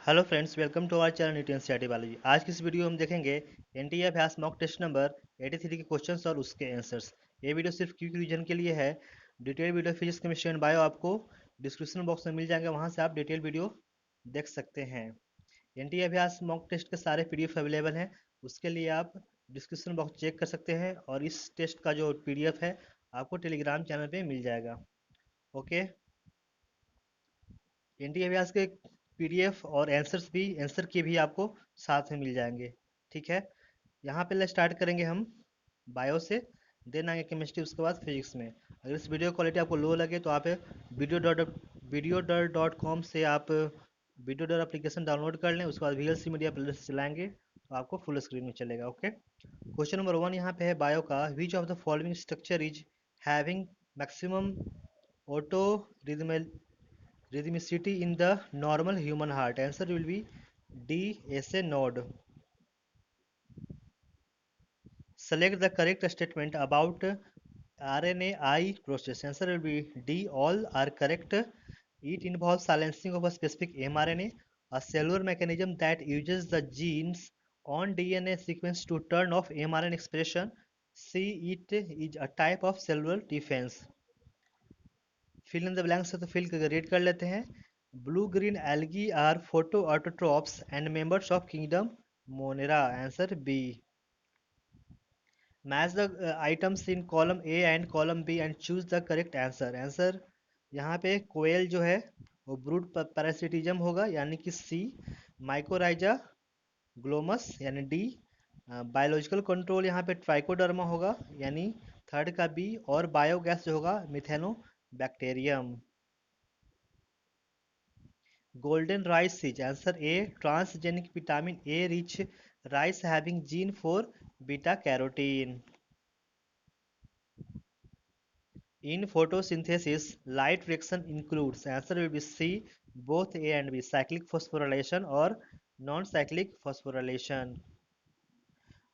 Hello friends, welcome to our channel NEET NCERT biology. आज की इस वीडियो में हम देखेंगे एनटीए अभ्यास मॉक टेस्ट नंबर 83 के क्वेश्चंस और उसके आंसर्स। ये वीडियो सिर्फ क्विक रिवीजन के लिए है। Detail video physics chemistry and bio आपको डिस्क्रिप्शन बॉक्स में मिल जाएंगे, वहाँ से आप डिटेल वीडियो देख सकते हैं। एनटीए अभ्यास मॉक टेस्ट के सारे पीडीएफ अवेलेबल हैं, उसके लिए आप डिस्क्रिप्शन बॉक्स चेक कर सकते हैं और इस टेस्ट का जो पीडीएफ है आपको टेलीग्राम चैनल पर मिल जाएगा। ओके, एनटीए अभ्यास के पीडीएफ और आंसर की भी आपको साथ में मिल जाएंगे। ठीक है, यहाँ पे स्टार्ट करेंगे हम बायो से, देन आगे केमिस्ट्री, उसके बाद फिजिक्स में। अगर इस वीडियो क्वालिटी आपको लो लगे तो आप वीडियो डॉट से आप वीडियो डॉट एप्लीकेशन डाउनलोड कर लें, उसके बाद वीएलसी मीडिया प्लेयर से चलाएंगे तो आपको फुल स्क्रीन में चलेगा। ओके, क्वेश्चन नंबर 1 यहाँ पे है बायो का। Which of the following structure is having maximum auto rhythmicity in the normal human heart? Answer will be D, SA node. Select the correct statement about RNAi process. Answer will be D, all are correct. It involves silencing of a specific mRNA, a cellular mechanism that uses the genes on DNA sequence to turn off mRNA expression. C, it is a type of cellular defense. Fill in the blanks है तो fill करके read कर लेते हैं। Blue green algae are photo autotrophs and members of kingdom Monera. Answer B. Match the items in column A and column B and choose the correct answer. Answer यहाँ पे कोयल जो है वो ब्रूड पैरासिटिज्म होगा यानी कि सी। माइकोराइजा ग्लोमस यानी D. Biological control यहाँ पे ट्राइकोडर्मा होगा यानी थर्ड का बी। और बायोगैस जो होगा मिथेनो bacterium. Golden rice is answer A. Transgenic vitamin A rich rice having gene for beta carotene. In photosynthesis, light reaction includes, answer will be C, both A and B, cyclic phosphorylation or non-cyclic phosphorylation.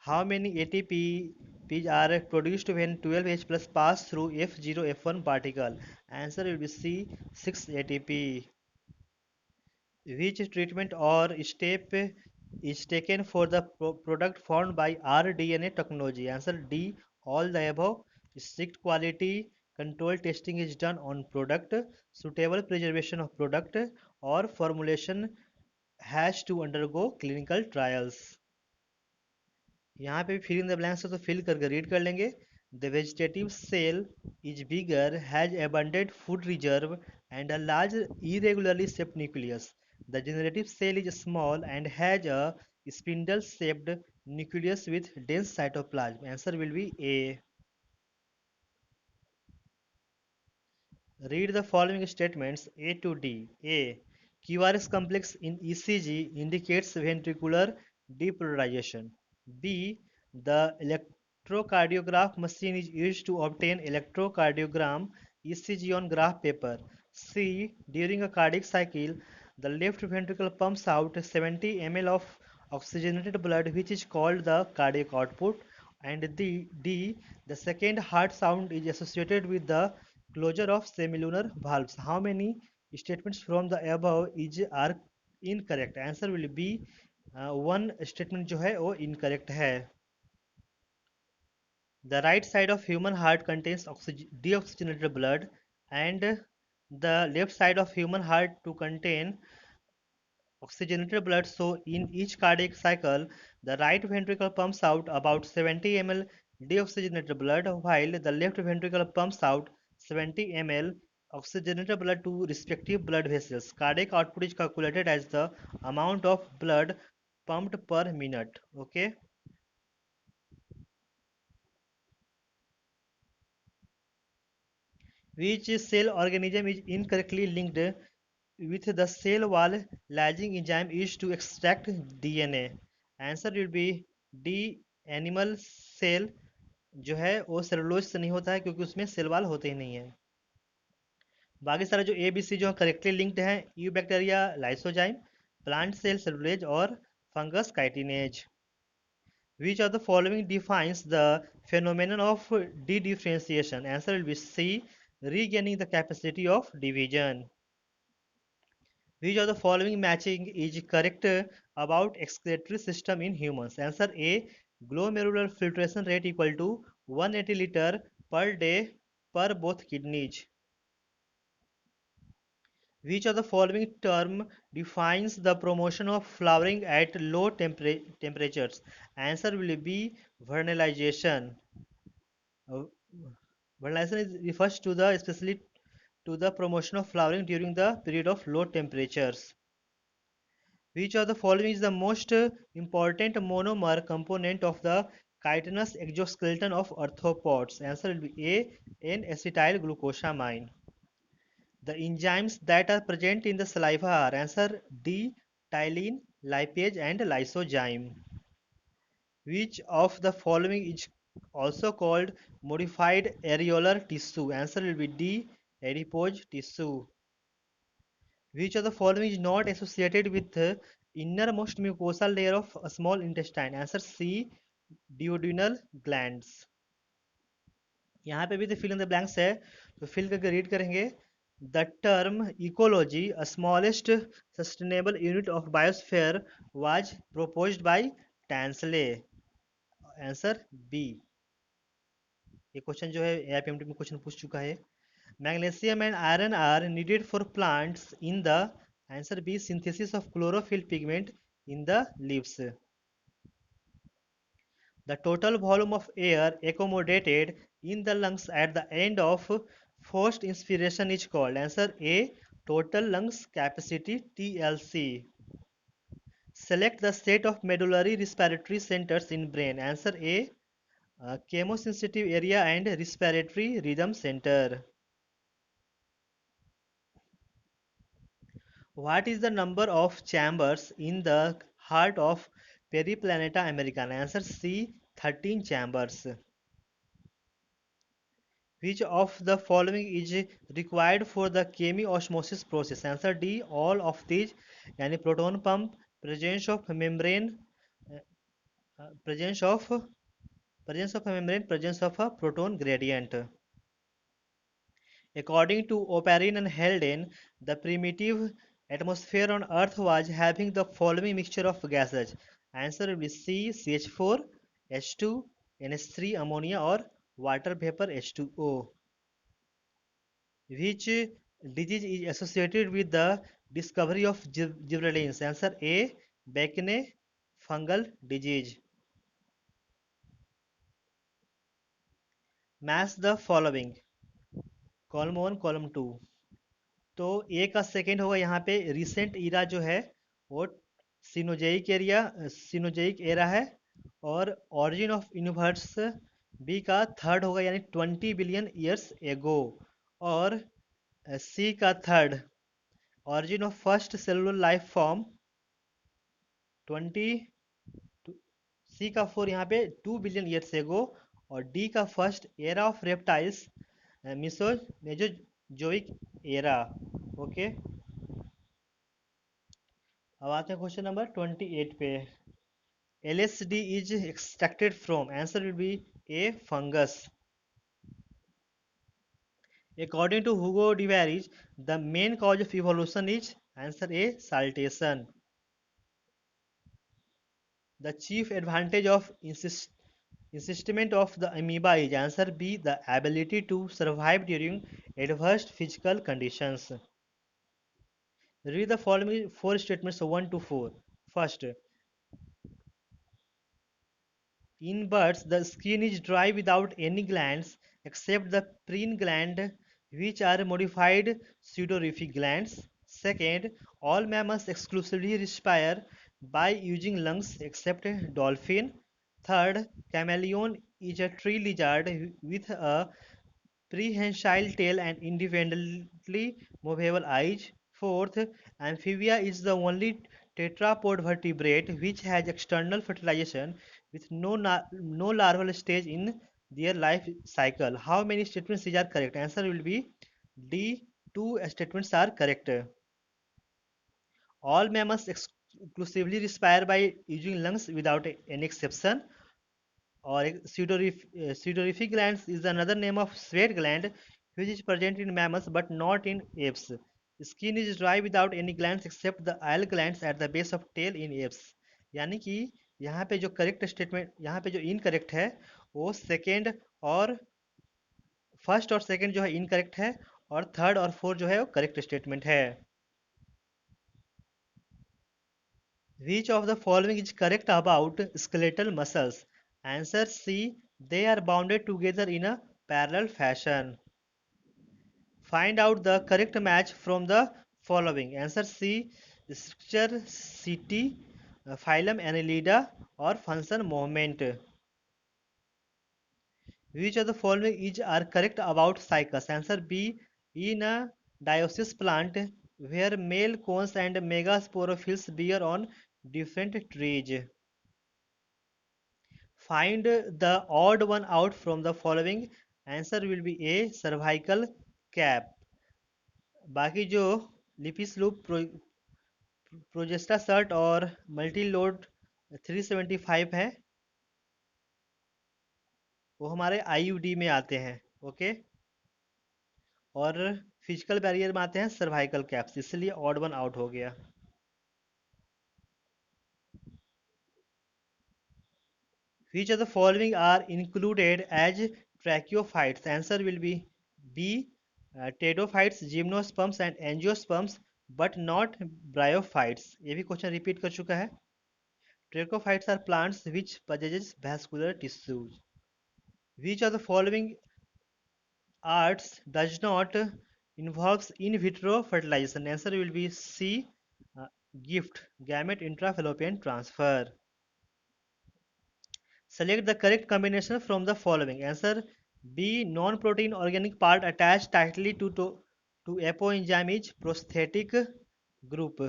How many ATPs are produced when 12H plus pass through F0 F1 particle? Answer will be C, 6 ATP. Which treatment or step is taken for the product formed by rDNA technology? Answer D, all the above. Strict quality control testing is done on product. Suitable preservation of product or formulation has to undergo clinical trials. यहाँ पे भी fill in the blanks है तो fill करके read कर लेंगे। The vegetative cell is bigger, has abundant food reserve and a large irregularly shaped nucleus. The generative cell is small and has a spindle shaped nucleus with dense cytoplasm. Answer will be A. Read the following statements A to D. A. QRS complex in ECG indicates ventricular depolarization. B. The electrocardiograph machine is used to obtain electrocardiogram ECG on graph paper. C. During a cardiac cycle, the left ventricle pumps out 70 ml of oxygenated blood, which is called the cardiac output. And D. The second heart sound is associated with the closure of semilunar valves. How many statements from the above are incorrect? Answer will be one statement जो है वो incorrect है. The right side of human heart contains deoxygenated blood and the left side of human heart to contain oxygenated blood. So in each cardiac cycle, the right ventricle pumps out about 70 ml deoxygenated blood, while the left ventricle pumps out 70 ml oxygenated blood to respective blood vessels. Cardiac output is calculated as the amount of blood pumped per minute. Okay. Which cell organism is incorrectly linked with the cell wall lysing enzyme used to extract DNA? Answer will be D, animal cell जो है वो cellulose से नहीं होता है क्योंकि उसमें cell wall होते ही नहीं है। बाकी सारे जो ए बी सी जो है करेक्टली लिंक्ड हैं, you bacteria lysozyme, plant cell cellulose और fungus chitinase. Which of the following defines the phenomenon of de-differentiation? Answer will be C, regaining the capacity of division. Which of the following matching is correct about excretory system in humans? Answer A. Glomerular filtration rate equal to 180 liter per day per both kidneys. Which of the following term defines the promotion of flowering at low temperatures? Answer will be vernalization. Uh, Vernalization refers to the especially to the promotion of flowering during the period of low temperatures. Which of the following is the most important monomer component of the chitinous exoskeleton of arthropods? Answer will be A. N-acetyl glucosamine. The enzymes that are present in the saliva are answer D. Ptyalin, lipase and lysozyme. Which of the following is also called modified areolar tissue? Answer will be D. Adipose tissue. Which of the following is not associated with the innermost mucosal layer of a small intestine? Answer C. Duodenal glands. यहाँ पे भी तो fill in the blanks है तो fill करके read करेंगे. The term ecology, a smallest sustainable unit of biosphere, was proposed by Tansley. Answer B. ये question जो है एआईपीएमटी में क्वेश्चन पूछ चुका है. Magnesium and iron are needed for plants in the answer B synthesis of chlorophyll pigment in the leaves. The total volume of air accommodated in the lungs at the end of forced inspiration is called answer A total lungs capacity TLC. Select the set of medullary respiratory centers in brain. Answer A chemosensitive area and respiratory rhythm center. What is the number of chambers in the heart of Periplaneta americana? Answer C 13 chambers. Which of the following is required for the chemiosmosis process? Answer D all of these यानी proton pump, presence of membrane, presence of a membrane, presence of a proton gradient. According to Oparin and Haldane, the primitive atmosphere on Earth was having the following mixture of gases. Answer will be C CH4, H2, NH3 ammonia or water vapor H2O. Which disease is associated with the discovery of gibberellins? Answer A. Bacne fungal disease. Match the following. Column 1, column 2. तो ए का second होगा यहाँ पे recent इरा जो है वो सिनोजेइक era है. और ऑरिजिन ऑफ यूनिवर्स बी का थर्ड होगा यानी 20 बिलियन ईयर्स एगो. और सी का third origin of first cellular life form 20. सी का फोर यहाँ पे 2 बिलियन ईयर्स एगो. और डी का first era of reptiles Mesozoic era. Okay, अब आते हैं क्वेश्चन नंबर 28 पे. LSD is extracted from answer will be A fungus. According to Hugo de Varies, the main cause of evolution is answer A saltation. The chief advantage of insistiment of the amoeba is answer B the ability to survive during adverse physical conditions. Read the following four statements 1 to 4. First, in birds the skin is dry without any glands except the preen gland which are modified pseudorrheic glands. Second, all mammals exclusively respire by using lungs except dolphin. Third, chameleon is a tree lizard with a prehensile tail and independently movable eyes. Fourth, amphibia is the only tetrapod vertebrate which has external fertilization with no larval stage in their life cycle. How many statements are correct? Answer will be D. Two statements are correct. All mammals exclusively respire by using lungs without any exception. Or pseudorrheic glands is another name of sweat gland which is present in mammals but not in apes. Skin is dry without any glands except the oil glands at the base of tail in apes. यानी कि यहाँ पे जो correct statement, यहाँ पे जो incorrect है वो सेकेंड और फर्स्ट और सेकेंड जो है इनकरेक्ट है, और थर्ड और फोर्थ जो है वो करेक्ट स्टेटमेंट है। Which of the following is correct about skeletal muscles? Answer C. They are bounded together in a parallel fashion. Find out the correct match from the following. Answer C. Structure CT, phylum Annelida, or function movement. Which of the following is are correct about cycles? Answer B. In a dioecious plant where male cones and megasporophylls bear on different trees. Find the odd one out from the following. Answer will be A. Cervical cap. बाकी जो Lippes loop प्रोजेस्टा shirt और multi load 375 है वो हमारे IUD में आते हैं। Okay, और फिजिकल बैरियर में आते हैं सर्वाइकल कैप्स, इसलिए ऑड वन आउट हो गया। Which of the following are included as tracheophytes? Answer will be B. Pteridophytes, gymnosperms and angiosperms, but not bryophytes. ये भी क्वेश्चन रिपीट कर चुका है। Tracheophytes are plants which possesses vascular tissues. Which of the following arts does not involves in vitro fertilization? Answer will be C. uh, Gift, gamete intrafallopian transfer. Select the correct combination from the following. Answer B. Non-protein organic part attached tightly to apoenzyme is prosthetic group.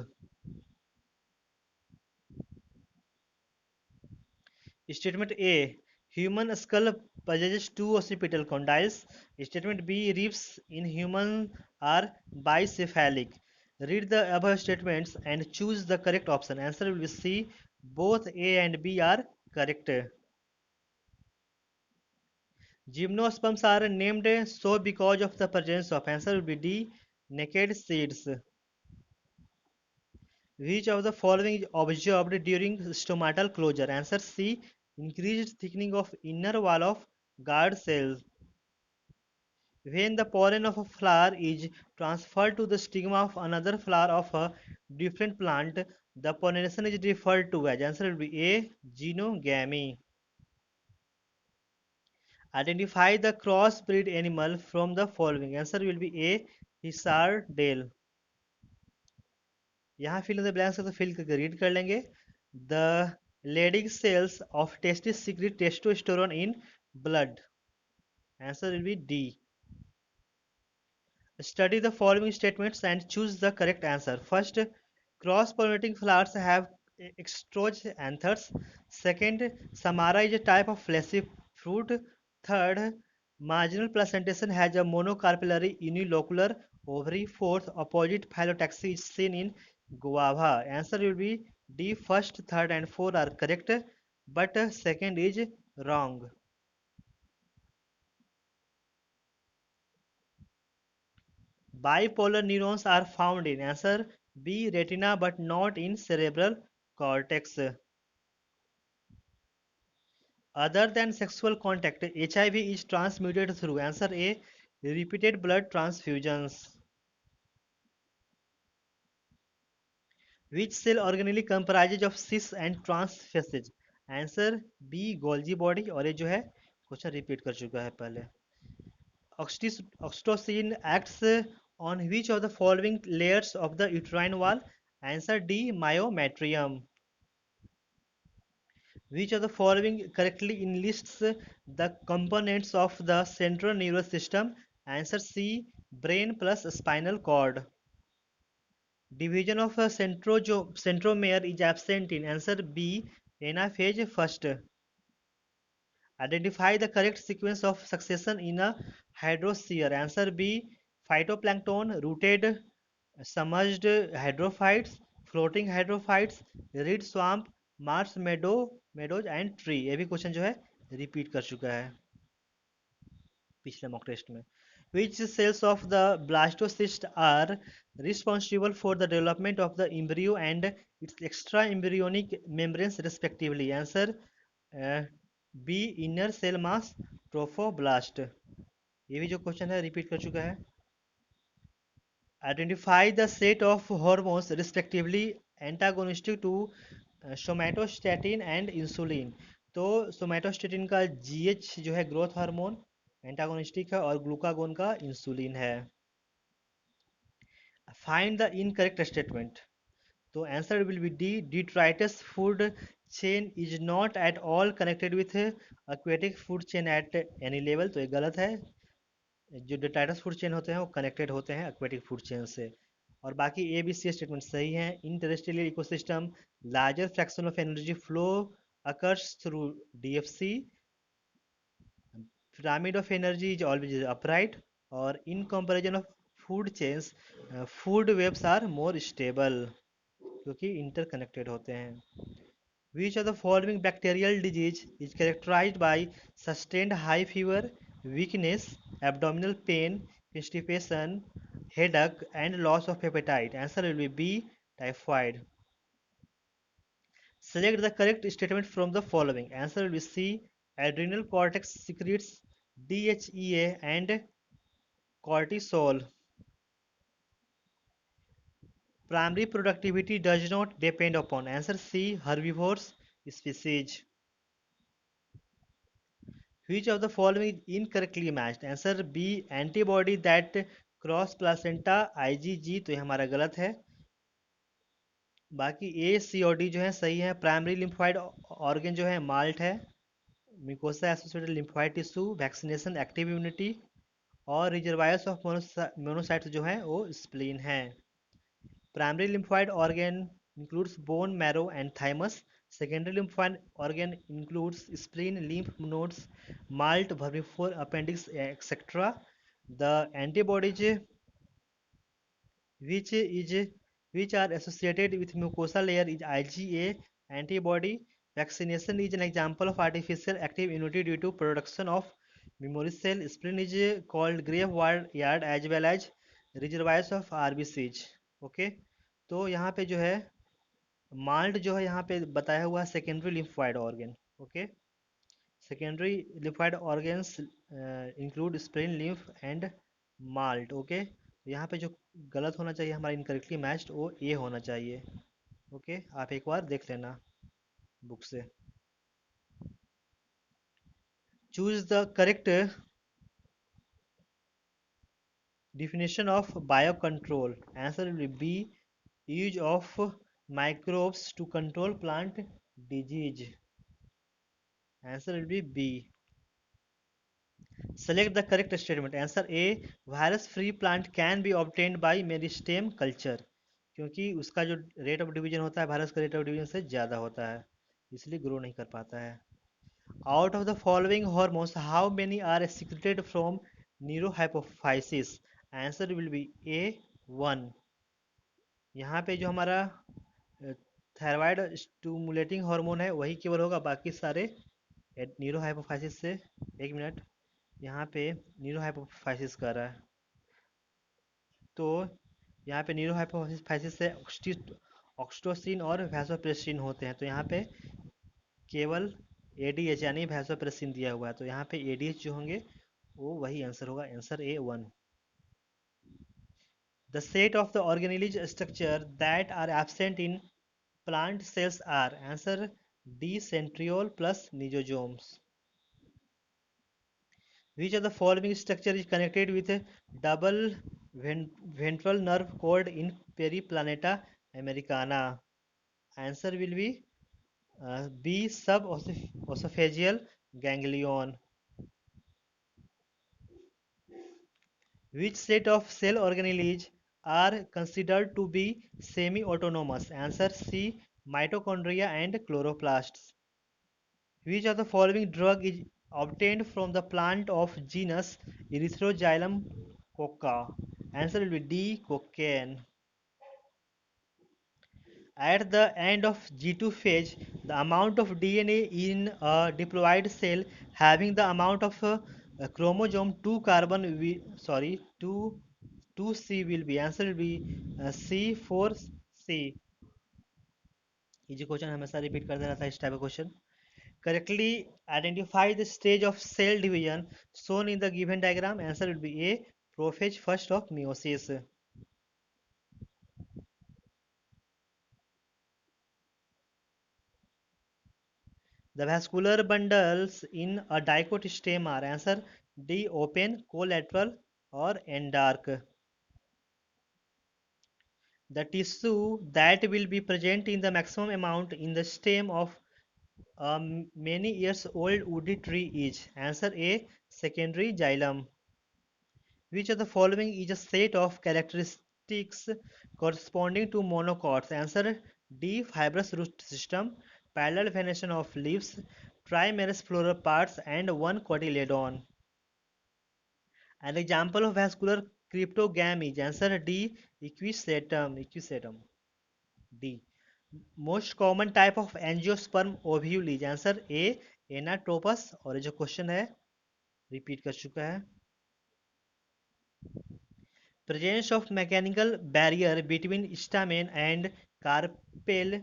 Statement A. Human skull possesses two occipital condyles. Statement B. Ribs in human are bicephalic. Read the above statements and choose the correct option. Answer will be C. Both A and B are correct. Gymnosperms are named so because of the presence of, answer will be D, naked seeds. Which of the following is observed during stomatal closure? Answer C, increased thickening of inner wall of guard cells. When the pollen of a flower is transferred to the stigma of another flower of a different plant, the pollination is referred to as, answer will be A, genogamy. Identify the crossbreed animal from the following. Answer will be A. Hisardale. यहाँ fill in the blanks है तो fill करके read कर लेंगे. The Leydig cells of testis secrete testosterone in blood. Answer will be D. Study the following statements and choose the correct answer. First, cross-pollinating flowers have extrogous anthers. Second, Samara is a type of fleshy fruit. Third, marginal placentation has a monocarpellary unilocular ovary. Fourth, opposite phyllotaxy is seen in guava. Answer will be D. First, third and fourth are correct, but second is wrong. Bipolar neurons are found in, answer B, retina, but not in cerebral cortex. Other than sexual contact, HIV is transmitted through, answer A, repeated blood transfusions. Which cell organelle comprises of cis and trans species? Answer B, Golgi body, और ये जो है question repeat कर चुका है पहले. Oxytocin acts on which of the following layers of the uterine wall? Answer D, myometrium. Which of the following correctly enlists the components of the central nervous system? Answer C, brain plus spinal cord. Division of a centromere is absent in, answer B, anaphase first. Identify the correct sequence of succession in a hydrosphere. Answer B, phytoplankton, rooted, submerged hydrophytes, floating hydrophytes, reed swamp, marsh meadows and tree. ये भी question जो है repeat कर चुका है पिछले mock test में. Which cells of the blastocyst are responsible for the development of the embryo and its extra embryonic membranes respectively? Answer uh, B. Inner cell mass trophoblast. ये भी जो क्वेश्चन है रिपीट कर चुका है. Identify the set of hormones respectively antagonistic to somatostatin and insulin. तो somatostatin का GH जो है ग्रोथ हार्मोन एंटागोनिस्टिक है और ग्लूकागोन का इंसुलिन है. Find the incorrect statement. तो answer will be D. Detritus food chain is not at all connected with aquatic food chain at any level. तो ये गलत है. जो डिट्राइटस फूड चेन होते हैं वो कनेक्टेड होते हैं एक्वेटिक फूड चेन से. और बाकी ए बी सी स्टेटमेंट सही है. In terrestrial ecosystem larger fraction of energy flow occurs through DFC. Pyramid of energy is always upright. और in comparison of food chains, food webs are more stable क्योंकि interconnected होते हैं. Which of the following bacterial disease is characterized by sustained high fever, weakness, abdominal pain, constipation, headache, and loss of appetite? Answer will be B. Typhoid. Select the correct statement from the following. Answer will be C. Adrenal cortex secretes DHEA and cortisol. Primary productivity does not depend upon. Answer C. Herbivores species. Which of the following is incorrectly matched? Answer B. Antibody that cross placenta IgG. तो ये हमारा गलत है. बाकी ए सी और D जो है सही है. प्राइमरी लिम्फोइड ऑर्गन जो है माल्ट है. Mucosa associated lymphoid tissue, vaccination, active immunity और रिजर्वायर्स ऑफ मोनोसाइट्स जो है वो स्प्लीन है. Primary lymphoid organ includes bone marrow and thymus. Secondary lymphoid organ includes spleen, lymph nodes, malt, vermiform appendix, etc. The antibodies which is which are associated with mucosa layer is IgA antibody. Vaccination is an example of artificial active immunity due to production of memory cell. Spleen is called graveyard as well as reservoirs of RBCs. Okay तो यहाँ पे जो है malt जो है यहाँ पे बताया हुआ है secondary lymphoid organ. Okay secondary lymphoid organs include spleen, lymph and malt. Okay यहाँ पे जो गलत होना चाहिए हमारा इनकरेक्टली मैच्ड वो ए होना चाहिए. ओके आप एक बार देख लेना बुक से. Choose the correct definition of biocontrol. Answer will be use of microbes to control plant disease. Answer will be B. Select the correct statement. Answer A. Virus free plant can be obtained by meristem culture. क्योंकि उसका जो rate of division होता है virus का rate of division से ज़्यादा होता है इसलिए ग्रो नहीं कर पाता है. Out of the following hormones, how many are secreted from neurohypophysis? Answer will be A. 1. यहाँ पे जो हमारा थायराइड स्टिमुलेटिंग हार्मोन है वही केवल होगा. बाकी सारे न्यूरोहाइपोफाइसिस से. एक मिनट यहाँ पे न्यूरोहाइपोफाइसिस कर रहा है तो यहाँ पे न्यूरोहाइपोफाइसिस से ऑक्सीटोसिन और वैसोप्रेसिन होते हैं. तो यहाँ पे केवल एडीएच यानी वैसोप्रेसिन दिया हुआ है. तो यहाँ पे एडीएच जो होंगे वो वही आंसर होगा. Answer A 1. The set of the organelles structure that are absent in plant cells are. Answer D. Centriole plus lysosomes. Which of the following structure is connected with a double ventral nerve cord in Periplaneta americana? Answer will be B. Subesophageal ganglion. Which set of cell organelles are considered to be semi-autonomous? Answer C. Mitochondria and chloroplasts. Which of the following drug is obtained from the plant of genus Erythroxylum coca? Answer will be D. Cocaine. At the end of G2 phase, the amount of DNA in a diploid cell having the amount of chromosome 2 carbon sorry 2C will be answer will be C4C. ये question हमेशा repeat करते रहता है इस type का question. Correctly identify the stage of cell division shown in the given diagram. Answer will be A. Prophase first of meiosis. The vascular bundles in a dicot stem are answer D. Open, collateral, or endark. The tissue that will be present in the maximum amount in the stem of a many years old woody tree is answer A. Secondary xylem. Which of the following is a set of characteristics corresponding to monocots? Answer D. Fibrous root system, parallel venation of leaves, trimerous floral parts, and one cotyledon. An example of vascular cryptogam is answer D. Equisetum. Equisetum. D. Most common type of angiosperm ovule is answer A. Anatropus. और ये जो question है repeat कर चुका है. Presence of mechanical barrier between stamen and carpel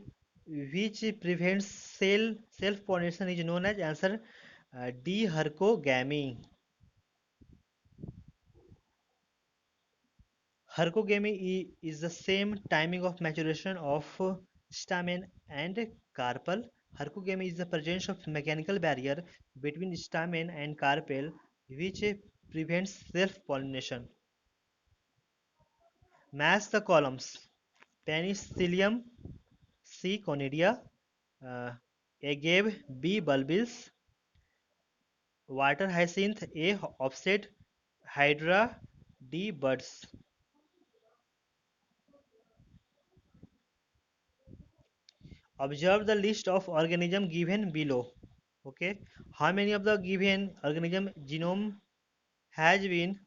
which prevents cell self-pollination is known as answer D. Hercogamy. Hercogamy is the same timing of maturation of stamen and carpel. Hercogamy is the presence of mechanical barrier between stamen and carpel which prevents self-pollination. Match the columns. Penicillium C. Conidia, agave B. bulbils, water hyacinth A. offset, hydra D. buds. Observe the list of organism given below. Okay, how many of the given organism genome has been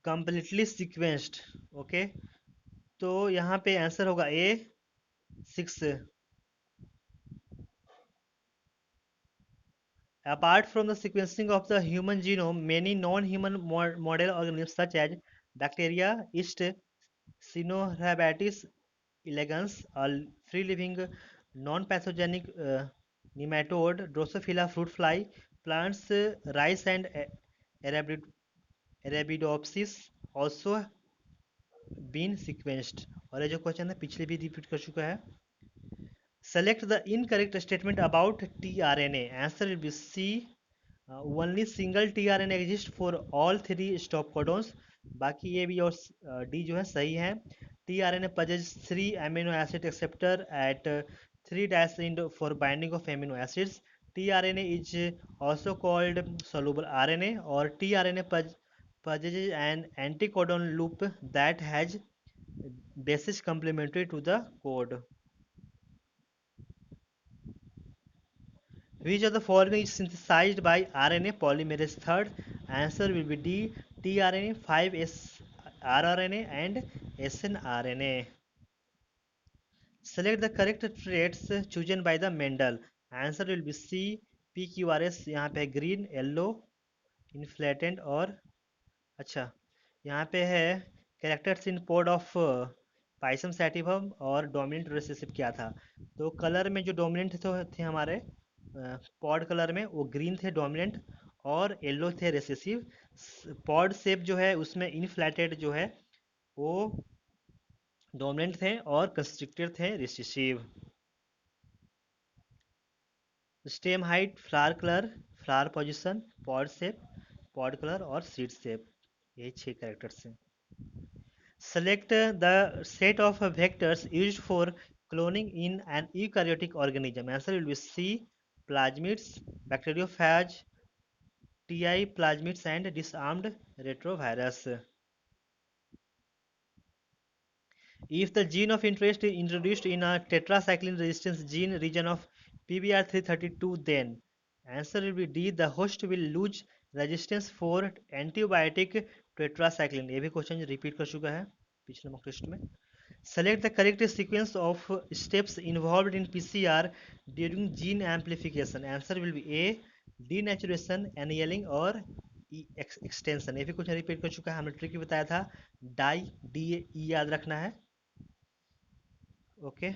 completely sequenced? Okay, तो यहाँ पे answer होगा A 6. Apart from the sequencing of the human genome, many non-human model organisms such as bacteria, yeast, Cynorhabditis elegans, a free-living, non-pathogenic nematode, Drosophila fruit fly, plants, rice and Arabidopsis also been sequenced. और ये जो question है पिछले भी repeat कर चुका है. Select the incorrect statement about tRNA. Answer will be C. Only single tRNA exists for all three stop codons. बाकी ये भी और D जो है सही है. tRNA possesses 3 amino acid acceptor at 3' end for binding of amino acids. tRNA is also called soluble RNA or tRNA possesses an anticodon loop that has bases complementary to the code. Which of the following is synthesized by RNA polymerase? Third answer will be D. tRNA, 5S rRNA and snRNA. Select the correct traits chosen by the Mendel. Answer will be C. PQRS यहाँ पे green yellow इन्फ्लेटेंट और अच्छा यहाँ पे है characters in pod of pisum sativum और dominant recessive क्या था. तो कलर में जो डोमिनेंट थे हमारे पॉड कलर में वो ग्रीन थे डोमिनेंट और येलो थे रिसेसिव. पॉड शेप जो है उसमें इनफ्लैटेड जो है वो डोमिनेंट थे और कंस्ट्रिक्टेड थे recessive. Stem height, flower colour, flower position, pod shape, pod colour और सीड शेप, यही 6 कैरेक्टर्स हैं. Select the set of vectors used for cloning in an eukaryotic organism. Answer will be C. Plasmids, bacteriophage, Ti plasmids and disarmed retrovirus. If the gene of interest is introduced in a tetracycline resistance gene region of PBR332, then answer will be D. The host will lose resistance for antibiotic tetracycline. ये भी question repeat कर चुका है पिछले mock test में. Select the correct sequence of steps involved in PCR during gene amplification. Answer will be A. Denaturation, annealing और extension. ये भी कुछ रिपीट कर चुका है, हमने ट्रिक भी बताया था। डाई, डी ई याद रखना है। Okay,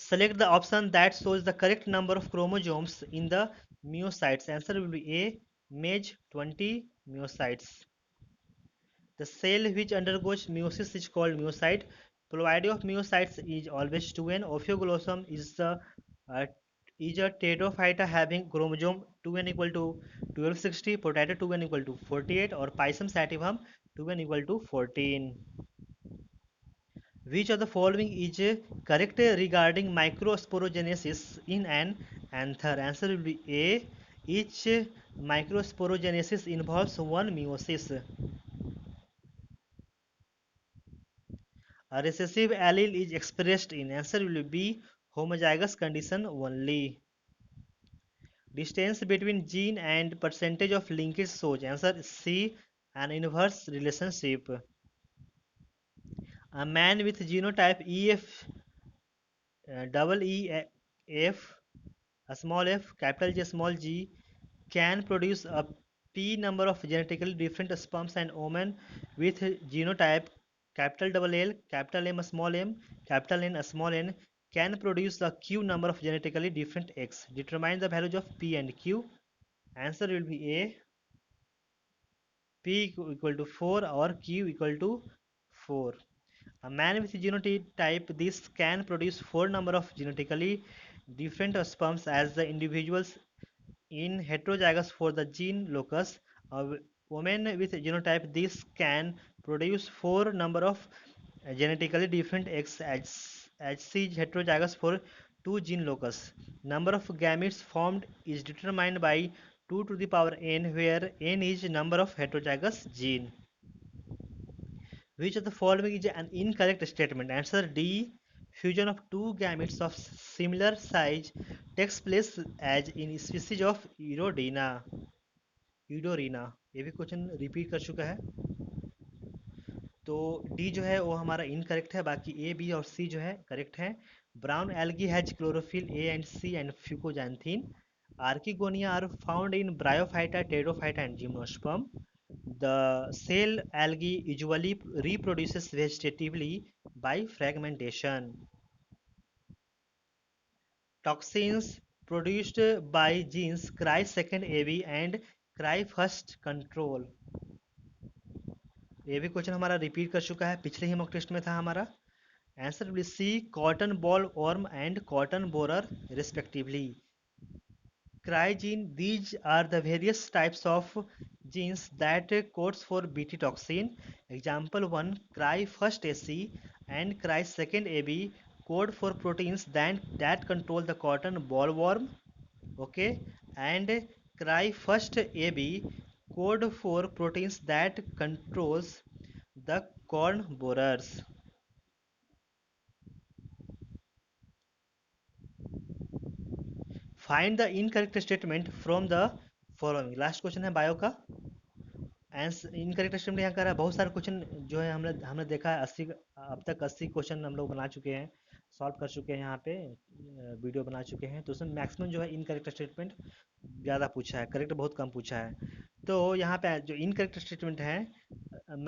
select the option that shows the correct number of chromosomes in the myocytes. Answer will be A, mage 20 myocytes. The cell which undergoes meiosis is called myocyte. Ploidy of myocytes is always 2n. Ophioglossom uh, is a pteridophyta having chromosome 2n equal to 1260, potato 2n equal to 48, or Pisum sativum 2n equal to 14. Which of the following is correct regarding microsporogenesis in an anther? Answer will be A. Each microsporogenesis involves one meiosis. A recessive allele is expressed in. Answer will be homozygous condition only. Distance between gene and percentage of linkage shows. Answer C. An inverse relationship. A man with genotype EF double EF, a small f, capital G, small g, can produce a p number of genetically different sperms, and women with genotype capital double L, capital M, small m, capital N, small n, can produce a q number of genetically different x. Determine the values of p and q. Answer will be A. P equal to 4 or q equal to 4. A man with genotype this can produce 4 number of genetically different sperms as the individuals in heterozygous for the gene locus. A woman with genotype this can produce 4 number of genetically different eggs as she is heterozygous for 2 gene locus. Number of gametes formed is determined by 2 to the power n, where n is number of heterozygous gene. Which of the following is an incorrect statement? Answer D. Fusion of two gametes of similar size takes place as in species of यूडोरीना। ये भी question repeat कर चुका है। तो D जो है वो हमारा इनकरेक्ट है, बाकी ए बी और सी जो है करेक्ट है। Brown algae has chlorophyll A and C and fucoxanthin. Archegonia are found in bryophyta, pteridophyta and gymnosperm. The cell algae usually reproduces vegetatively by fragmentation. Toxins produced by genes cry second AB and cry first control. ये भी question हमारा repeat कर चुका है, पिछले ही mock test में था हमारा। Answer will see cotton ball worm and cotton borer respectively. Crygene, these are the various types of genes that codes for Bt toxin. Example 1, cry first AC and cry second AB code for proteins that control the cotton bollworm. Okay, and cry first AB code for proteins that controls the corn borers. Find the incorrect statement from the following. Last question है bio का। Answer incorrect statement यहाँ कर रहा है। बहुत सारे question जो है हमने हमने देखा है, 80 अब तक 80 क्वेश्चन हम लोग बना चुके हैं, सॉल्व कर चुके हैं, यहाँ पे वीडियो बना चुके हैं। तो उसमें मैक्सिमम जो है इनकरेक्ट स्टेटमेंट ज़्यादा पूछा है, करेक्ट बहुत कम पूछा है। तो यहाँ पे जो इनकरेक्ट स्टेटमेंट है,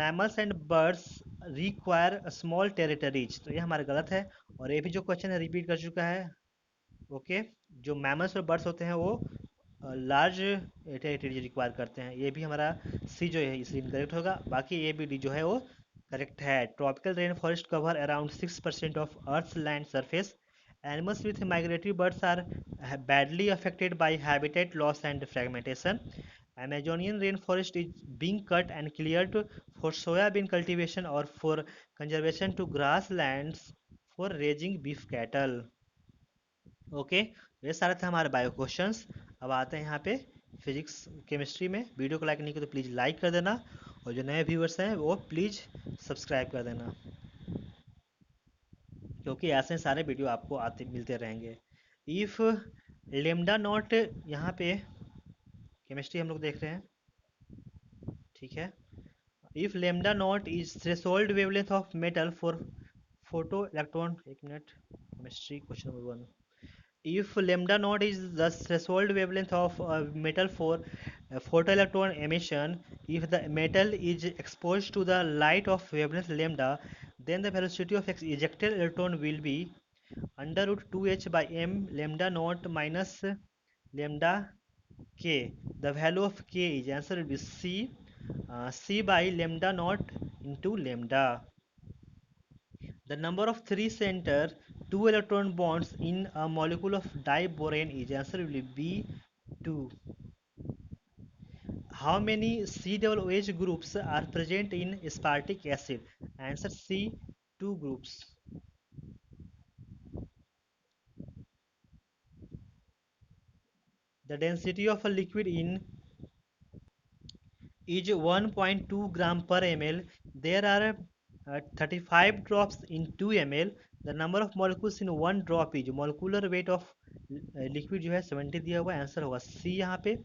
mammals and birds require small territories, तो ये हमारा गलत है। और ये भी जो क्वेश्चन है रिपीट कर चुका है। ओके, जो मैमल्स और बर्ड्स होते हैं वो लार्ज टेरिटरी रिक्वायर करते हैं। ये भी हमारा सी जो है इसलिए इनकरेक्ट होगा। बाकी ए बी डी जो है वो करेक्ट है। Tropical rain forest cover around 6% of earth land surface. Animals with migratory birds are badly affected by habitat loss and fragmentation. Amazonian rainforest is being cut and cleared for soybean cultivation or for conservation to grasslands for raising beef cattle. Okay, ये सारे थे हमारे bio questions. अब आते हैं यहाँ पे physics chemistry में। वीडियो को लाइक नहीं किया तो प्लीज़ लाइक कर देना, और जो नए व्यूअर्स हैं वो प्लीज़ सब्सक्राइब कर देना, क्योंकि ऐसे सारे वीडियो आपको आते मिलते रहेंगे। इफ़ लेमडा नॉट, यहाँ पे केमिस्ट्री हम लोग देख रहे हैं, ठीक है। If lambda not is threshold wavelength of metal for photo electron, एक minute, chemistry question number 1। If lambda naught is the threshold wavelength of a metal for photoelectron emission, if the metal is exposed to the light of wavelength lambda, then the velocity of ejected electron will be under root 2h by m lambda naught minus lambda k. The value of k is, answer will be c by lambda naught into lambda. The number of 3 center 2 electron bonds in a molecule of diborane is, answer will be B2. How many COOH groups are present in aspartic acid? Answer C, 2 groups. The density of a liquid in is 1.2 gram per ml. There are 35 drops in 2 ml. The number of molecules in one drop is, molecular weight of liquid जो है 70 दिया हुआ है, answer होगा सी यहाँ पे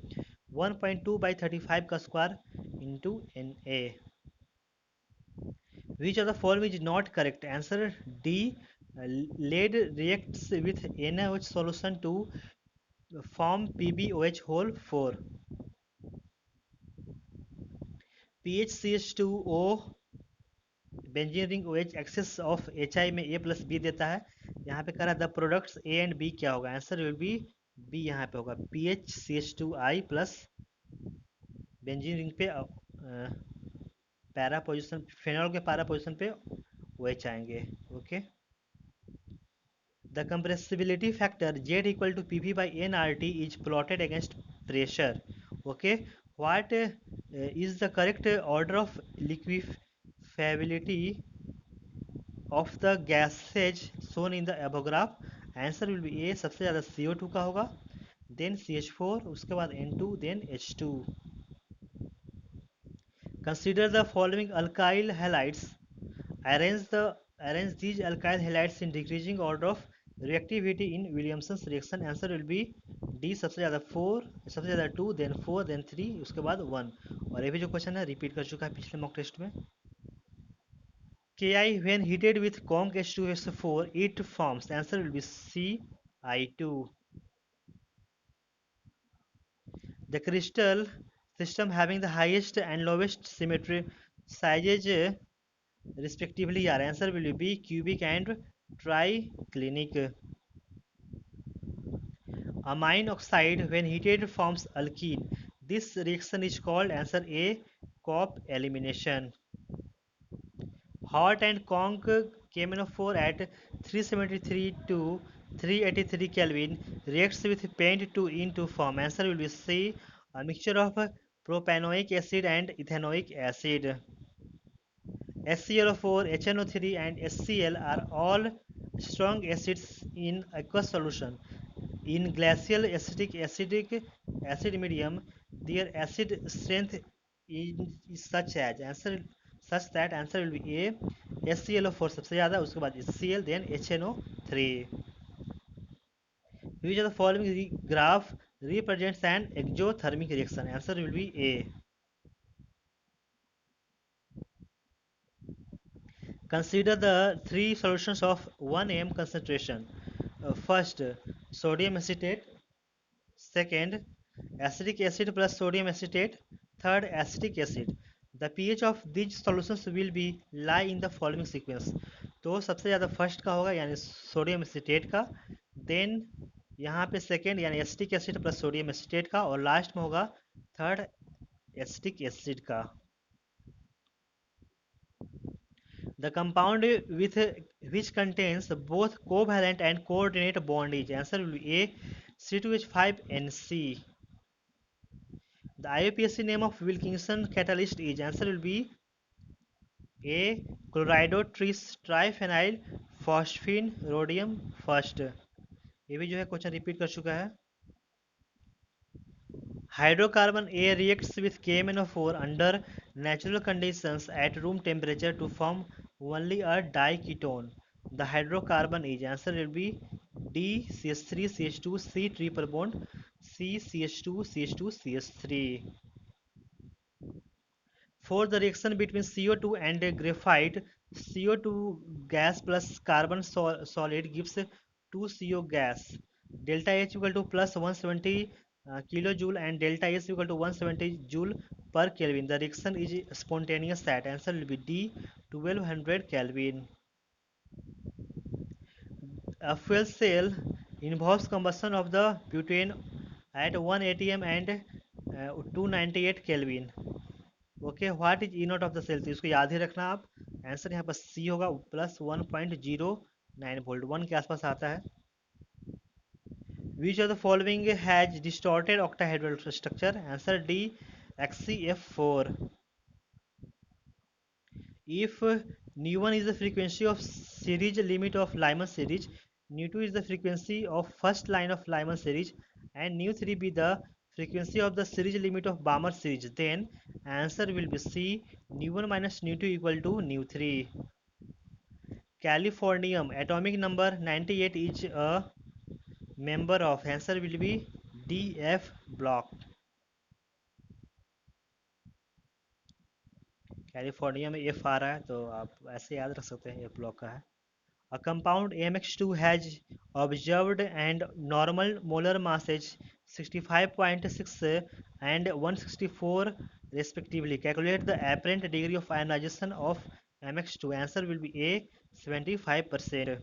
1.2 by 35 का square into N A. Which of the following is not correct? Answer D. Lead reacts with NaOH solution to form PbOH whole 4. PHCH2O benzene ring OH excess of HI में A plus B देता है. यहाँ पे करा the products A and B क्या होगा? Answer will be B. यहाँ पे होगा PHCH2I प्लस बेंजीन रिंग पे पैरा पोजिशन, फेनॉल के पैरा पोजिशन पे OH आएंगे. Okay. The compressibility factor Z equal to PV by nRT is plotted against pressure. Okay, what is the correct order of liquefiability of the gases shown in the above graph? Answer will be A. सबसे ज़्यादा CO2 का होगा, then CH4, उसके बाद N2, then H2. Consider the following alkyl halides. Arrange these alkyl halides in decreasing order of reactivity in Williamson's reaction. Answer will be D. सबसे ज़्यादा 4, सबसे ज़्यादा 2, then 4, then 3, उसके बाद 1. और ये भी जो क्वेश्चन है रिपीट कर चुका है पिछले मॉक टेस्ट में. Ki when heated with Kong H2SO4 it forms. Answer will be C, I2. The crystal system having the highest and lowest symmetry sizes respectively are, answer will be cubic and triclinic. Amine oxide when heated forms alkene. This reaction is called, answer A, Cope elimination. Hot and conch KMnO4 at 373 to 383 Kelvin reacts with paint to into form. Answer will be C, a mixture of propanoic acid and ethanoic acid. HClO4, HNO3 and HCl are all strong acids in aqueous solution. In glacial acidic acid medium, their acid strength is such that answer will be A. HClO4 सबसे ज़्यादा, उसके बाद HCl, then HNO3. Which of the following graph represents an exothermic reaction? Answer will be A. Consider the three solutions of 1 m concentration. First, sodium acetate. Second, acetic acid plus sodium acetate. Third, acetic acid. The pH of these solutions will be lie in the following sequence. तो सबसे ज़्यादा first का होगा यानी sodium acetate का, then यहाँ पे second यानी acetic acid plus sodium acetate का, और लास्ट में होगा थर्ड एसिटिक एसिड का. The compound with which contains both covalent and coordinate bond is, answer will be A, C2H5NC. The IUPAC name of Wilkinson catalyst is, answer will be A, chlorido triphenyl phosphine rhodium first. ये भी जो है question repeat कर चुका है. Hydrocarbon A reacts with KMnO4 under natural conditions at room temperature to form only a diketone. The hydrocarbon is, answer will be D, CH3 CH2 C triple bond C CH2 CH2 CH3. For the reaction between CO2 and graphite, CO2 gas plus carbon solid gives 2CO gas. Delta H equal to plus 170 kilojoule and delta S equal to 170 joule per Kelvin. The reaction is spontaneous at. Answer will be D, 1200 Kelvin. A fuel cell involves combustion of the butane at 1 atm and 298 Kelvin. Okay, what is E naught of the cell, तो इसको याद ही रखना आप। Answer यहाँ पर सी होगा, plus 1.09 volt, 1 के आसपास आता है। Which of the following has distorted octahedral structure, answer D, XCF4। If nu1 is the frequency of series limit of Lyman series, nu2 is the frequency of first line of Lyman series, and nu3 be the frequency of the series limit of Balmer series, then answer will be C, nu1 minus nu2 equal to nu3. Californium atomic number 98 is a member of, answer will be DF block. California में F आ रहा है, तो आप ऐसे याद रख सकते हैं, एफ ब्लॉक का है। A compound AMX2 has observed and normal molar masses 65.6 and 164 respectively. Calculate the apparent degree of ionization of MX2. Answer will be A, 75%.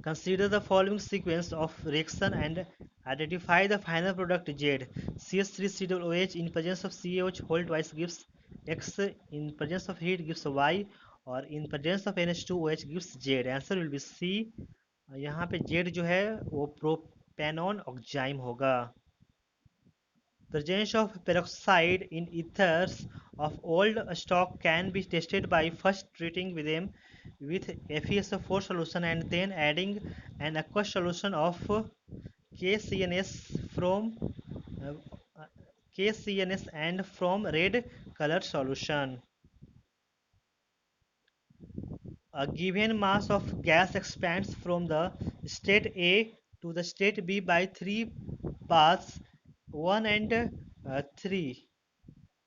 Consider the following sequence of reaction and identify the final product Z. CH3COOH in presence of CaOH whole twice gives X, in presence of heat gives Y, और in presence of NH2OH gives Z. Answer will be C। यहाँ पे Z जो है वो propanone oxime होगा। Presence of peroxide in ethers of old stock can be tested by first treating them with FeSO4 solution and then adding an aqueous solution of KCNS from KCNS and from red colored solution. A given mass of gas expands from the state A to the state B by three paths 1 and 3,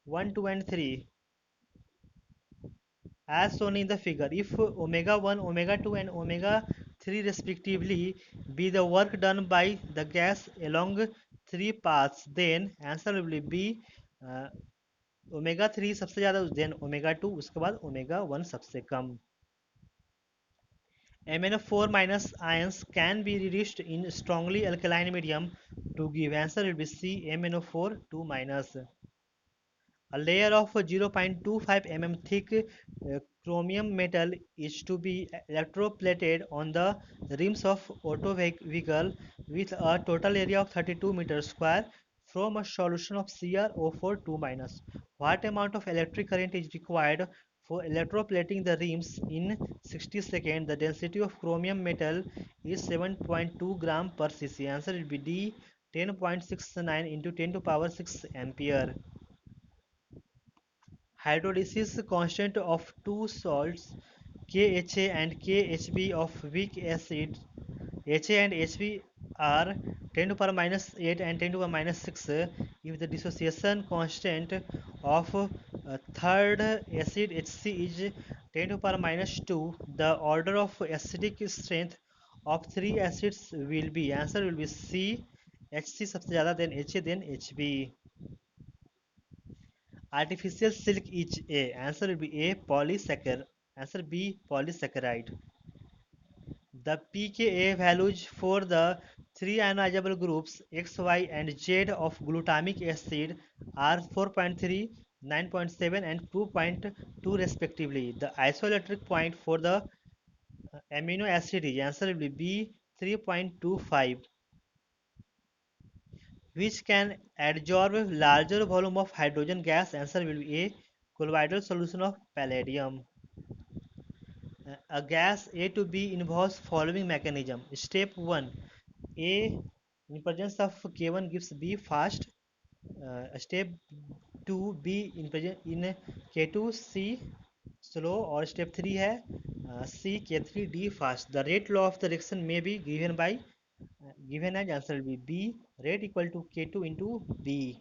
1, 2 and 3, as shown in the figure. If omega 1, omega 2 and omega 3 respectively be the work done by the gas along three paths, then answer will be omega 3 सबसे ज़्यादा, then omega 2, उसके बाद omega 1 सबसे कम। MnO4 minus ions can be reduced in strongly alkaline medium to give, answer will be C, MnO4 2 minus. A layer of 0.25 mm thick chromium metal is to be electroplated on the rims of auto vehicle with a total area of 32 meters square from a solution of CrO4 2 minus. What amount of electric current is required for electroplating the rims in 60 seconds? The density of chromium metal is 7.2 gram per cc. Answer will be D, 10.69 into 10 to power 6 ampere. Hydrolysis constant of two salts KHA and KHB of weak acid HA and HB are 10 to power minus 8 and 10 to power minus 6. If the dissociation constant of third acid HC is 10 to power minus 2, the order of acidic strength of three acids will be, answer will be C, HC सबसे ज़्यादा, then HA, then HB. Artificial silk is A. Answer will be A, polysaccharide. Answer B, polysaccharide. The pKa values for the three ionizable groups X, Y, and Z of glutamic acid are 4.3, 9.7, and 2.2 respectively. The isoelectric point for the amino acid is, answer will be B, 3.25. Which can absorb larger volume of hydrogen gas? Answer will be A, colloidal solution of palladium. A gas A to B involves following mechanism. Step 1, A in presence of K1 gives B fast. Step 2, B in K2 C slow, or step 3 है C K3 D fast. The rate law of the reaction may be given by given as, answer will be B, rate equal to K2 into B.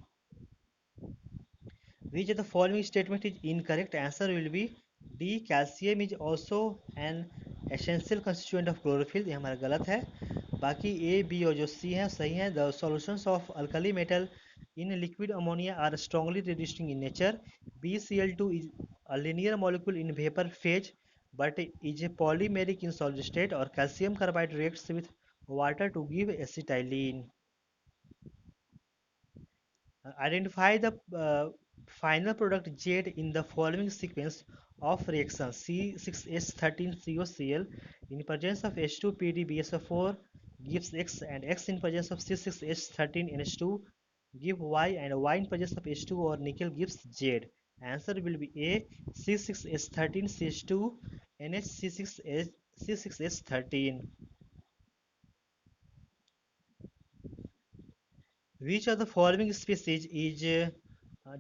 Which of the following statement is incorrect? Answer will be D, calcium is also an essential constituent of chlorophyll. ये हमारा गलत है। बाकी A B और जो सी है सही है. The solutions of alkali metal in liquid ammonia are strongly reducing in nature. BCl2 is a linear molecule in vapor phase but is a polymeric in solid state, or calcium carbide reacts with water to give acetylene. Identify the final product Z in the following sequence of reactions: C6H13COCl in presence of H2PDBSO4 gives X, and X in presence of C6H13NH2 give Y, and Y in presence of H2 or nickel gives Z. Answer will be A, C6H13CH2 NHC6H C6H13. Which of the following species is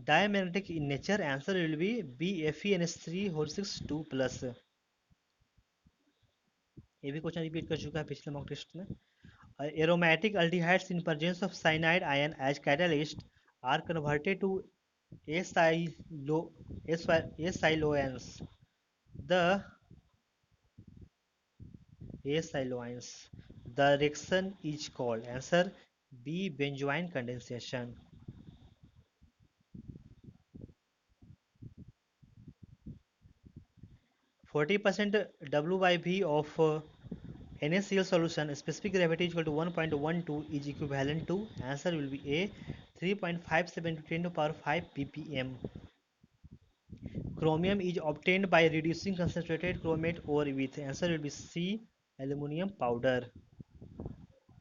diamagnetic in nature? Answer will be B, FeNH3 whole 6 2 plus. ये भी question repeat कर चुका है पिछले mock test में. Aromatic aldehydes in presence of cyanide ion as catalyst are converted to acylo acyloans. The acyloans. The reaction is called. Answer B, benzoyne condensation. 40% W by V of NaCl solution, specific gravity is equal to 1.12 is equivalent to. Answer will be A, 3.57 to 10 to power 5 ppm. Chromium is obtained by reducing concentrated chromate ore with. Answer will be C, aluminum powder.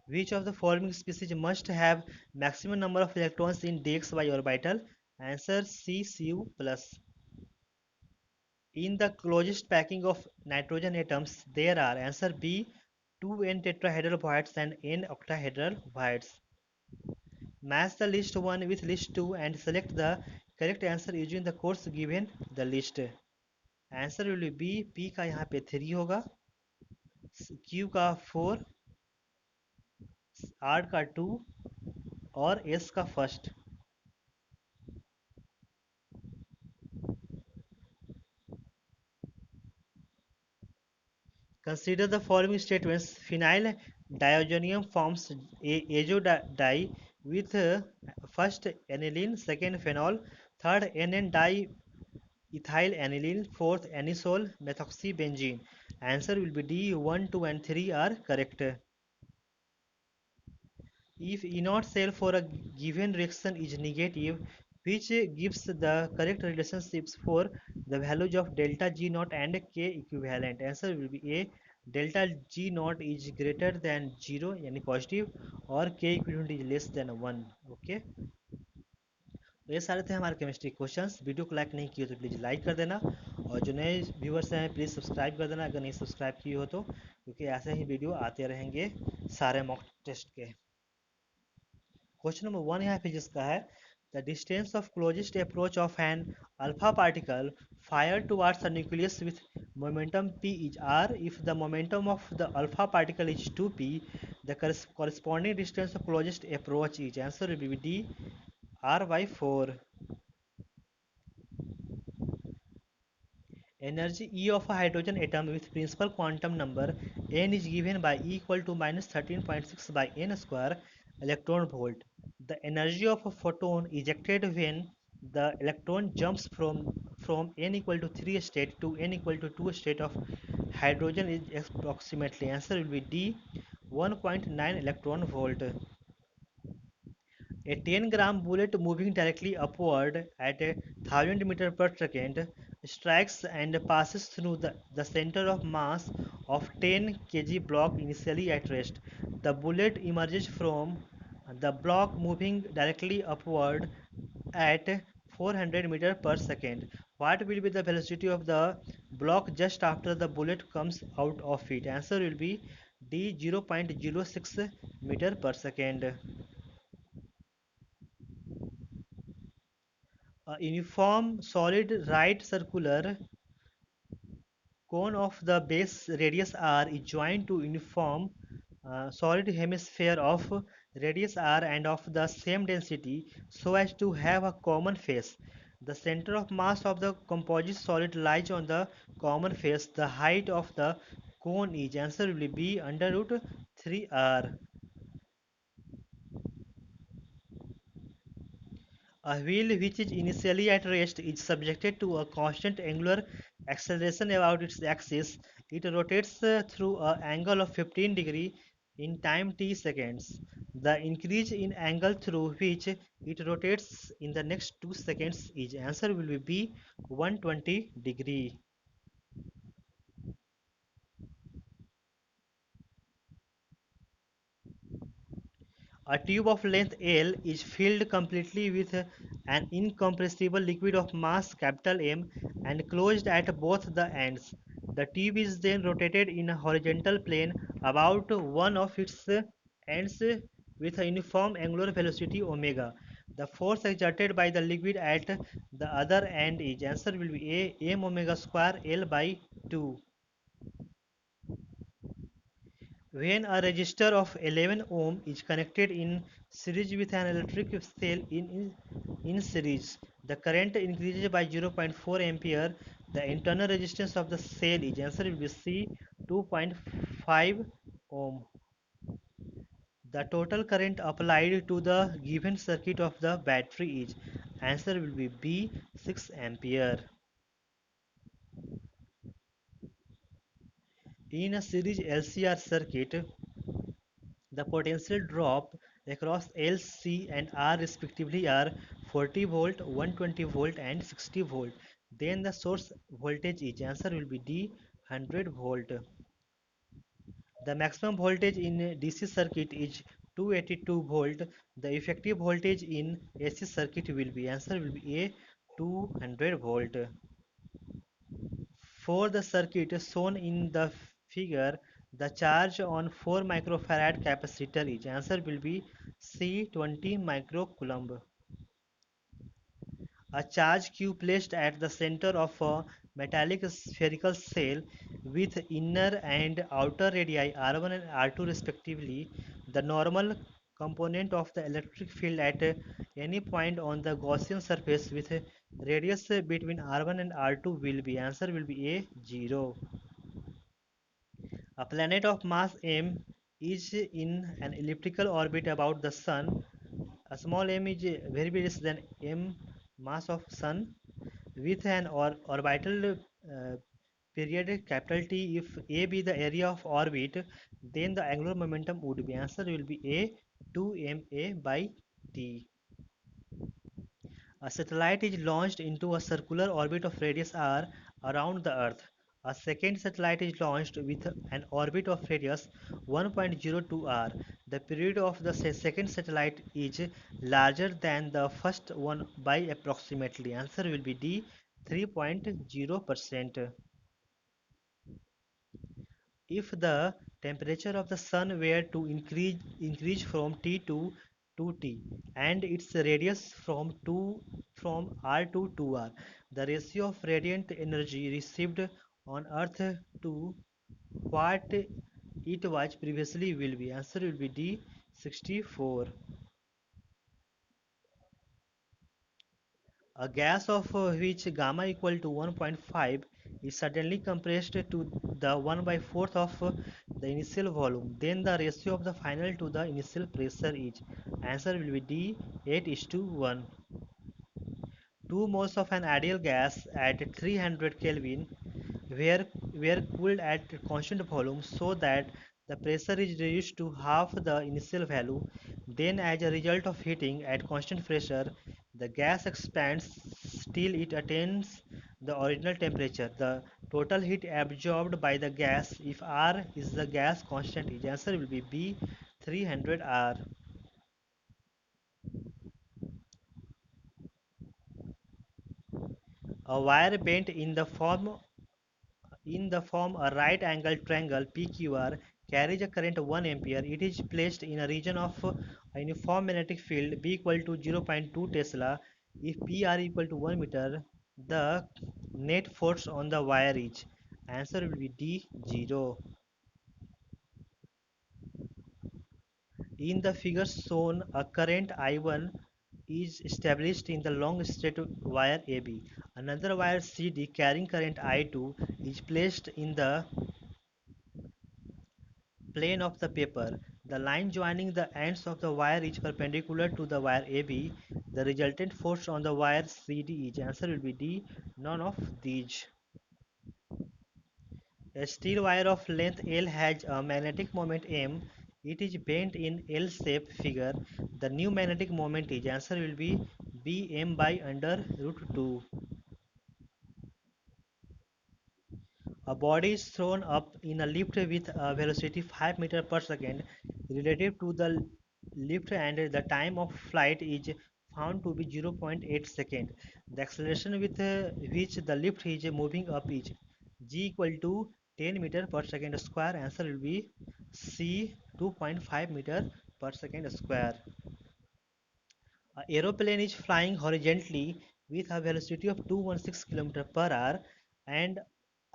Which of the following species must have maximum number of electrons in dxy orbital? Answer C, Cu plus. In the closest packing of nitrogen atoms, there are. Answer B, 2 n tetrahedral voids and n octahedral voids. Match the list 1 with list 2 and select the correct answer using the codes given the list. Answer will be B, P का यहाँ पे 3 होगा, Q का 4, R का 2 और S का first. Consider the following statements. Phenyl diazonium forms a azodie with first aniline, second phenol, third NN diethyl aniline, fourth anisole methoxybenzene. Answer will be D. 1, 2 and 3 are correct. If E0 cell for a given reaction is negative, which gives the correct relationships for the values of delta G0 and K equivalent? Answer will be A. Delta G0 is greater than 0 यानी positive, और K equivalent is less than 1. Okay. तो ये सारे थे हमारे chemistry questions. Video को like नहीं किए तो प्लीज़ लाइक कर देना, और जो नए व्यूवर्स हैं प्लीज़ सब्सक्राइब कर देना अगर नहीं सब्सक्राइब किए हो तो, क्योंकि ऐसे ही वीडियो आते रहेंगे सारे मॉक टेस्ट के. क्वेश्चन नंबर 1 यहाँ फिजिक्स का है. The distance of closest approach of an alpha particle fire towards the nucleus with momentum p is r. If the momentum of the alpha particle is 2p, the corresponding distance of closest approach is. Answer will be D, r by 4. Energy E of a hydrogen atom with principal quantum number n is given by E equal to minus 13.6 by n square electron volt. The energy of a photon ejected when the electron jumps from n equal to 3 state to n equal to 2 state of hydrogen is approximately. Answer will be D, 1.9 electron volt. A 10-gram bullet moving directly upward at 1000 meters per second strikes and passes through the center of mass of 10 kg block initially at rest. The bullet emerges from the block moving directly upward at 400 meters per second. What will be the velocity of the block just after the bullet comes out of it? Answer will be D, 0.06 meter per second. A uniform solid right circular cone of the base radius r is joined to uniform solid hemisphere of radius r and of the same density so as to have a common face. The center of mass of the composite solid lies on the common face. The height of the cone is. Answer will be under root 3r. A wheel which is initially at rest is subjected to a constant angular acceleration about its axis. It rotates through an angle of 15 degree in time t seconds. The increase in angle through which it rotates in the next 2 seconds is answer will be B 120 degree. A tube of length L is filled completely with an incompressible liquid of mass M and closed at both the ends. The tube is then rotated in a horizontal plane about one of its ends with a uniform angular velocity omega. The force exerted by the liquid at the other end is answer will be A m omega square L by 2. When a resistor of 11 ohm is connected in series with an electric cell in series, the current increases by 0.4 ampere. The internal resistance of the cell is answer will be C 2.5 ohm. The total current applied to the given circuit of the battery is answer will be B 6 ampere. In a series LCR circuit, the potential drop across L, C and R respectively are 40 volt, 120 volt and 60 volt. Then the source voltage is answer will be D 100 volt. The maximum voltage in DC circuit is 282 volt. The effective voltage in AC circuit will be answer will be A 200 volt. For the circuit shown in the figure, the charge on 4 microfarad capacitor is answer will be C 20 microcoulomb. A charge Q placed at the center of a metallic spherical cell with inner and outer radii R1 and R2 respectively. The normal component of the electric field at any point on the Gaussian surface with radius between R1 and R2 will be answer will be A 0. A planet of mass m is in an elliptical orbit about the sun. A small m is very less than m mass of sun with an orbital period capital T. If a be the area of orbit, then the angular momentum would be answer will be A 2 ma by T. A satellite is launched into a circular orbit of radius r around the Earth. A second satellite is launched with an orbit of radius 1.02 r. The period of the second satellite is larger than the first one by approximately. Answer will be D 3.0%. If the temperature of the sun were to increase from T to 2T and its radius from R to 2R, the ratio of radiant energy received on Earth to what it was previously will be answer will be D 64. A gas of which gamma equal to 1.5 is suddenly compressed to the 1 by 4th of the initial volume. Then the ratio of the final to the initial pressure is answer will be D 8 is to 1. 2 moles of an ideal gas at 300 Kelvin were cooled at constant volume so that the pressure is reduced to half the initial value. Then as a result of heating at constant pressure, the gas expands till it attains the original temperature. The total heat absorbed by the gas, if R is the gas constant, its answer will be B 300 R. A wire bent in the form a right angled triangle PQR carries a current 1 ampere. It is placed in a region of a uniform magnetic field B equal to 0.2 Tesla. If PR equal to 1 meter, the net force on the wire is answer will be D 0. In the figure shown, a current I1 is established in the long straight wire AB. Another wire CD carrying current I2 is placed in the Plane of the paper. The line joining the ends of the wire is perpendicular to the wire AB. The resultant force on the wire CD is, answer will be D, none of these. A steel wire of length L has a magnetic moment M. It is bent in L shape figure. The new magnetic moment is, answer will be B M by under root 2. A body is thrown up in a lift with a velocity 5 meters per second relative to the lift, and the time of flight is found to be 0.8 seconds. The acceleration with which the lift is moving up is g equal to 10 meter per second square. Answer will be C, 2.5 meter per second square. An aeroplane is flying horizontally with a velocity of 216 km per hour and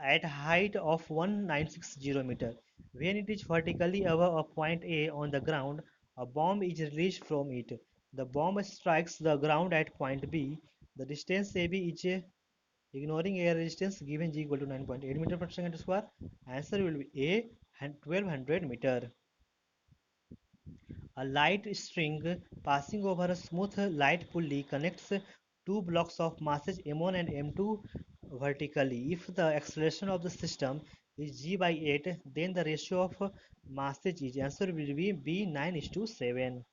at height of 1960 meter. When it is vertically above a point A on the ground, a bomb is released from it. The bomb strikes the ground at point B. The distance AB is, ignoring air resistance, given g equal to 9.8 meter per second square. Answer will be A, 1200 meter. A light string passing over a smooth light pulley connects two blocks of masses m1 and m2 vertically. If the acceleration of the system is g by 8, then the ratio of masses is, answer will be B, 9:7.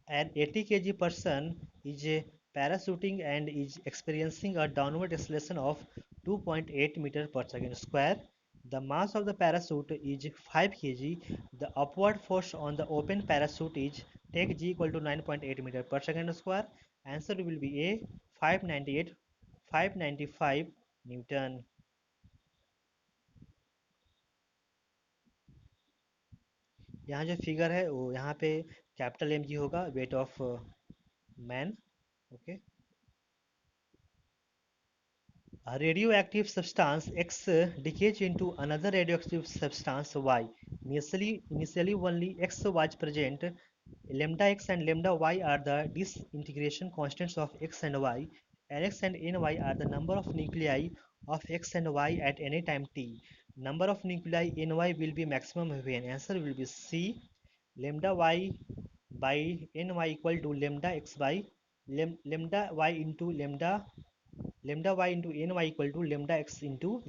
An 80 kg person is parachuting and is experiencing a downward acceleration of 2.8 meter per second square. The mass of the parachute is 5 kg. The upward force on the open parachute is, take g equal to 9.8 meter per second square. Answer will be A, 598 595 Newton. यहाँ जो figure है वो यहाँ पे capital M G होगा, weight of man. Okay. A radioactive substance X decays into another radioactive substance Y. Initially only X was present. Lambda X and lambda Y are the disintegration constants of X and Y. Nx and Ny are the number of nuclei of X and Y at any time t. Number of nuclei Ny will be maximum when, answer will be C, lambda Y by Ny equal to lambda X by lambda Y into lambda y into ny equal to lambda x into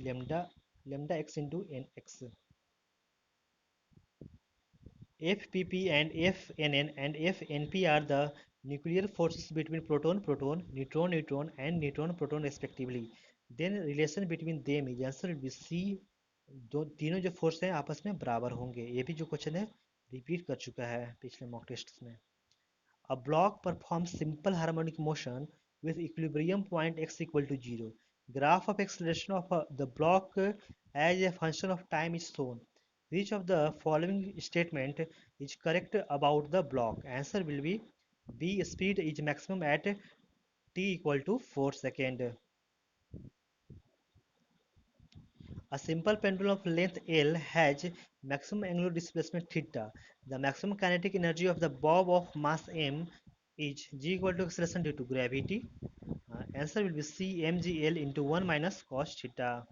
nx. FPP and FNN and FNP are the nuclear forces between proton-proton, neutron-neutron and neutron-proton respectively. Then relation between them is, answer will be C. दो तीनों जो force हैं आपस में बराबर होंगे. ये भी जो क्वेश्चन है रिपीट कर चुका है पिछले मॉक टेस्ट में. A block performs simple harmonic motion with equilibrium point x equal to 0. Graph of acceleration of the block as a function of time is shown. Which of the following statement is correct about the block? Answer will be B. Speed is maximum at t equal to 4 seconds. A simple pendulum of length L has maximum angular displacement theta. The maximum kinetic energy of the bob of mass m is g equal to acceleration due to gravity. Answer will be C, mgl into 1 minus cos theta.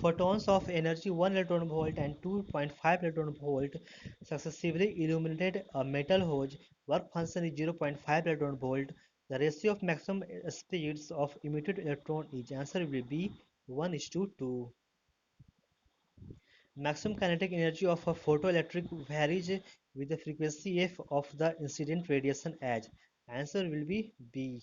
Photons of energy 1 electron volt and 2.5 electron volt successively illuminated a metal hose. Work function is 0.5 electron volt. The ratio of maximum speeds of emitted electron is, answer will be 1:2. Maximum kinetic energy of a photoelectric varies with the frequency f of the incident radiation as. Answer will be B.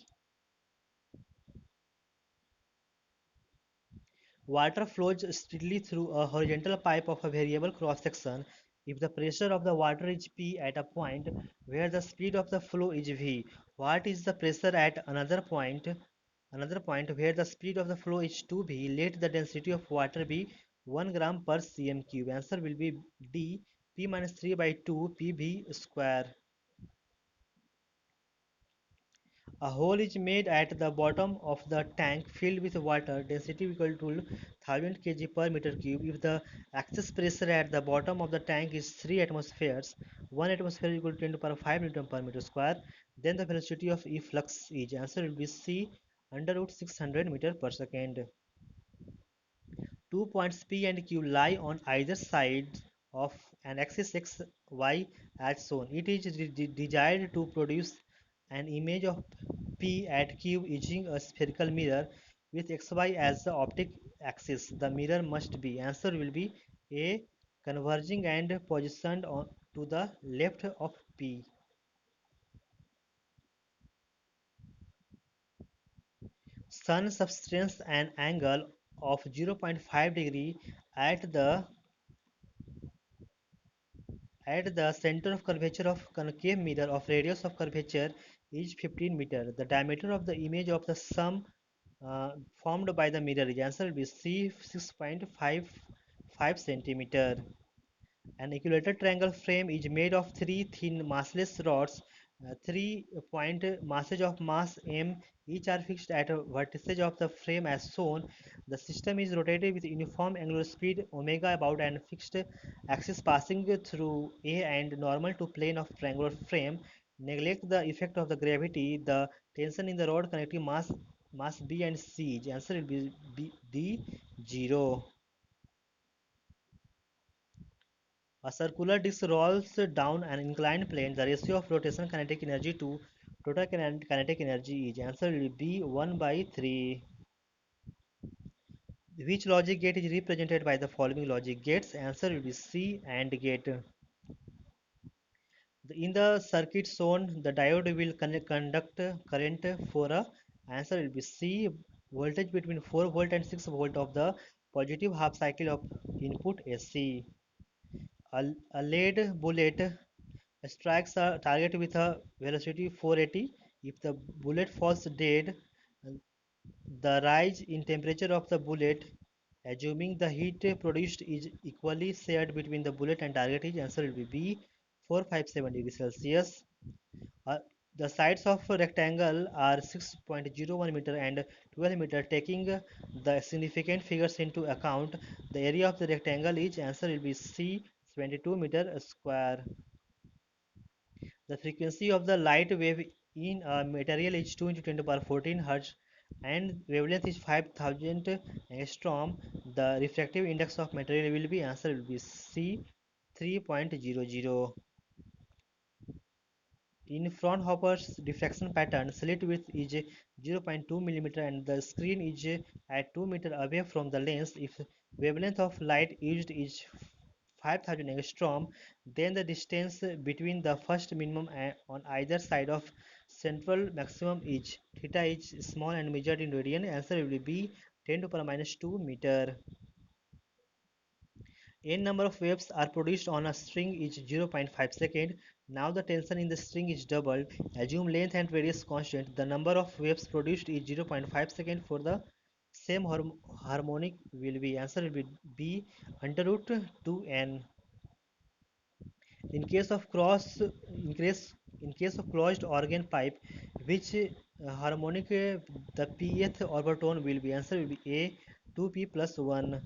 Water flows steadily through a horizontal pipe of a variable cross section. If the pressure of the water is P at a point where the speed of the flow is V, what is the pressure at another point? Another point where the speed of the flow is 2V, let the density of water be 1 gram per cm cube. Answer will be D, P minus 3 by 2 PV square. A hole is made at the bottom of the tank filled with water, density equal to 1000 kg per meter cube. If the excess pressure at the bottom of the tank is 3 atmospheres, 1 atmosphere equal to 10 to the power 5 Newton per meter square, then the velocity of efflux is, answer will be C, under root 600 meter per second. Two points P and Q lie on either side of an axis X, Y as shown. It is desired to produce an image of P at Q using a spherical mirror with XY as the optic axis. The mirror must be, answer will be A, converging and positioned to the left of P. Sun subtends an angle of 0.5 degree at the center of curvature of concave mirror of radius of curvature is 15 meter. The diameter of the image of the sum formed by the mirror, the answer will be C, 6.55 centimeter. An equilateral triangle frame is made of three thin massless rods, 3 point masses of mass m, each are fixed at vertices of the frame as shown. The system is rotated with uniform angular speed omega about an fixed axis passing through A and normal to plane of triangular frame. Neglect the effect of the gravity. The tension in the rod connecting mass B and C. The answer will be D 0. A circular disk rolls down an inclined plane. The ratio of rotation kinetic energy to total kinetic energy is, answer will be 1 by 3. Which logic gate is represented by the following logic gates? Answer will be C, and gate. In the circuit shown, the diode will conduct current for a, answer will be C, voltage between 4 volt and 6 volt of the positive half cycle of input AC. A lead bullet strikes a target with a velocity 480. If the bullet falls dead, the rise in temperature of the bullet, assuming the heat produced is equally shared between the bullet and target, is, answer will be B, 457 degrees Celsius. Uh, the sides of a rectangle are 6.01 meter and 12 meter. Taking the significant figures into account, the area of the rectangle is, answer will be C, 22 meter square. The frequency of the light wave in a material is 2 into 10 to the power 14 Hz and wavelength is 5000 angstrom. The refractive index of material will be, answer will be C, 3.00. In Fraunhofer's diffraction pattern, slit width is 0.2 millimeter and the screen is at 2 meter away from the lens. If wavelength of light used is 5000 angstrom, then the distance between the first minimum on either side of central maximum is, theta is small and measured in radian. Answer will be 10 to the power minus 2 meter. N number of waves are produced on a string is 0.5 second. Now the tension in the string is doubled. Assume length and radius constant. The number of waves produced is 0.5 second for the same harmonic will be, answer will be B, under root 2n. In case of closed organ pipe, which harmonic the pth overtone will be, answer will be A, 2p plus 1.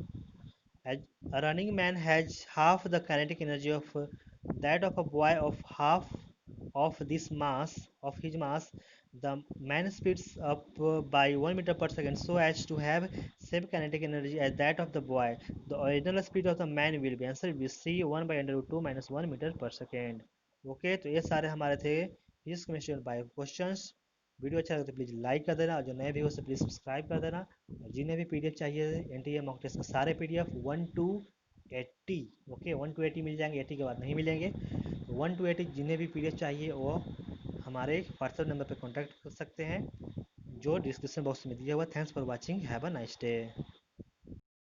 As a running man has half the kinetic energy of that of a boy of half of his mass. The man speeds up by 1 meter per second so as to have same kinetic energy as that of the boy. The original speed of the man will be, answer will be C, 1 by under root 2 minus 1 meter per second. Okay, तो ये सारे हमारे थे physics chemistry और bio questions. Video अच्छा लगे तो please like कर देना और जो नए भी हो तो प्लीज़ सब्सक्राइब कर देना. और जिन्हें भी पीडीएफ चाहिए एनटीए मॉक टेस्ट के सारे पीडीएफ 1 to 80, ओके 1 to 80 मिल जाएंगे, 80 के बाद नहीं मिलेंगे. 1 to 80 जिन्हें भी पीडीएफ चाहिए वो हमारे व्हाट्सएप नंबर पर कॉन्टैक्ट कर सकते हैं जो डिस्क्रिप्शन बॉक्स में दिया हुआ. Thanks for watching, have a nice day.